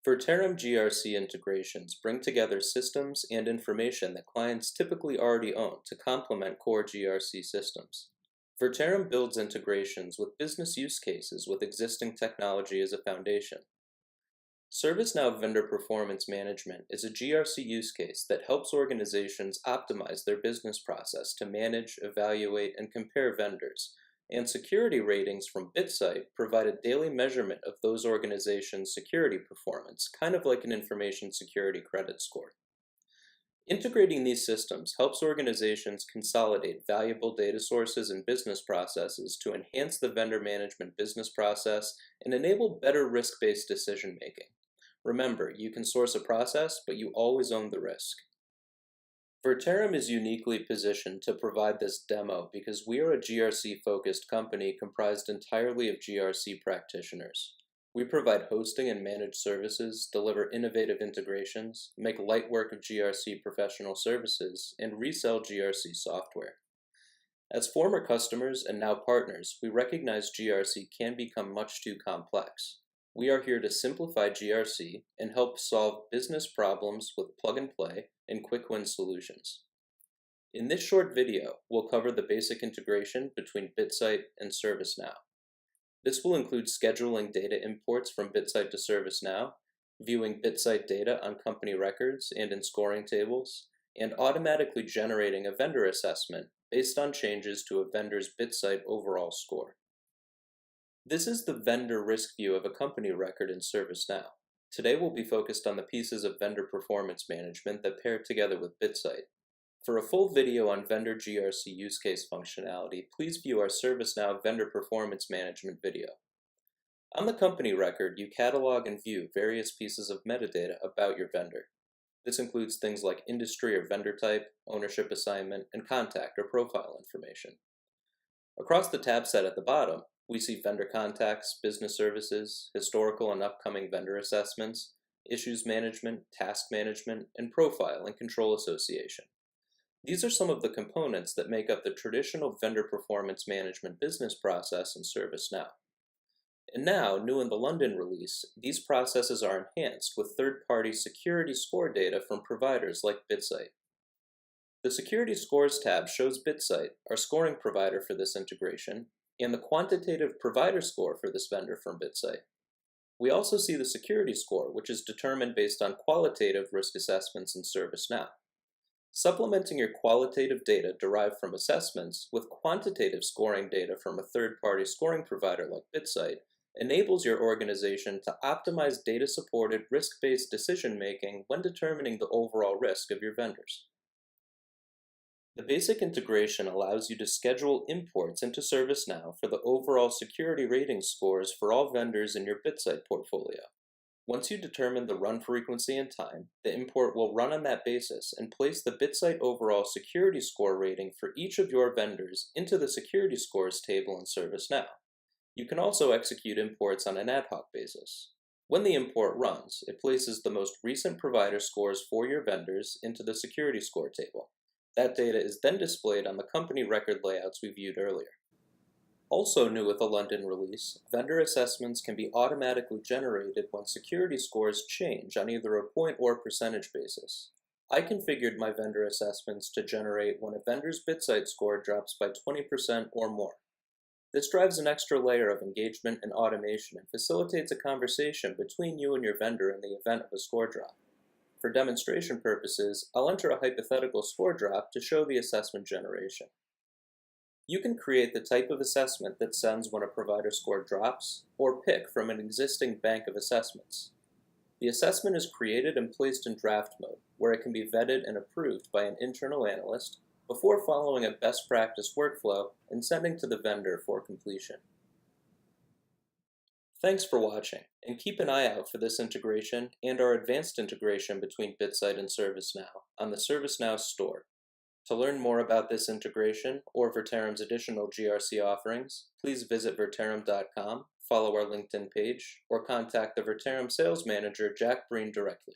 Verterim GRC integrations bring together systems and information that clients typically already own to complement core GRC systems. Verterim builds integrations with business use cases with existing technology as a foundation. ServiceNow Vendor Performance Management is a GRC use case that helps organizations optimize their business process to manage, evaluate, and compare vendors, and security ratings from BitSight provide a daily measurement of those organizations' security performance, kind of like an information security credit score. Integrating these systems helps organizations consolidate valuable data sources and business processes to enhance the vendor management business process and enable better risk-based decision-making. Remember, you can source a process, but you always own the risk. Verterim is uniquely positioned to provide this demo because we are a GRC-focused company comprised entirely of GRC practitioners. We provide hosting and managed services, deliver innovative integrations, make light work of GRC professional services, and resell GRC software. As former customers and now partners, we recognize GRC can become much too complex. We are here to simplify GRC and help solve business problems with plug-and-play and quick-win solutions. In this short video, we'll cover the basic integration between BitSight and ServiceNow. This will include scheduling data imports from BitSight to ServiceNow, viewing BitSight data on company records and in scoring tables, and automatically generating a vendor assessment based on changes to a vendor's BitSight overall score. This is the vendor risk view of a company record in ServiceNow. Today we'll be focused on the pieces of vendor performance management that pair together with BitSight. For a full video on vendor GRC use case functionality, please view our ServiceNow vendor performance management video. On the company record, you catalog and view various pieces of metadata about your vendor. This includes things like industry or vendor type, ownership assignment, and contact or profile information. Across the tab set at the bottom, we see vendor contacts, business services, historical and upcoming vendor assessments, issues management, task management, and profile and control association. These are some of the components that make up the traditional vendor performance management business process in ServiceNow. And now, new in the London release, these processes are enhanced with third-party security score data from providers like BitSight. The Security Scores tab shows BitSight, our scoring provider for this integration, and the quantitative provider score for this vendor from BitSight. We also see the security score, which is determined based on qualitative risk assessments in ServiceNow. Supplementing your qualitative data derived from assessments with quantitative scoring data from a third-party scoring provider like BitSight enables your organization to optimize data-supported risk-based decision-making when determining the overall risk of your vendors. The basic integration allows you to schedule imports into ServiceNow for the overall security rating scores for all vendors in your BitSight portfolio. Once you determine the run frequency and time, the import will run on that basis and place the BitSight overall security score rating for each of your vendors into the security scores table in ServiceNow. You can also execute imports on an ad hoc basis. When the import runs, it places the most recent provider scores for your vendors into the security score table. That data is then displayed on the company record layouts we viewed earlier. Also new with the London release, vendor assessments can be automatically generated when security scores change on either a point or percentage basis. I configured my vendor assessments to generate when a vendor's BitSight score drops by 20% or more. This drives an extra layer of engagement and automation and facilitates a conversation between you and your vendor in the event of a score drop. For demonstration purposes, I'll enter a hypothetical score drop to show the assessment generation. You can create the type of assessment that sends when a provider score drops, or pick from an existing bank of assessments. The assessment is created and placed in draft mode, where it can be vetted and approved by an internal analyst before following a best practice workflow and sending to the vendor for completion. Thanks for watching, and keep an eye out for this integration and our advanced integration between BitSight and ServiceNow on the ServiceNow store. To learn more about this integration or Verterim's additional GRC offerings, please visit Verterim.com, follow our LinkedIn page, or contact the Verterim sales manager Jack Breen directly.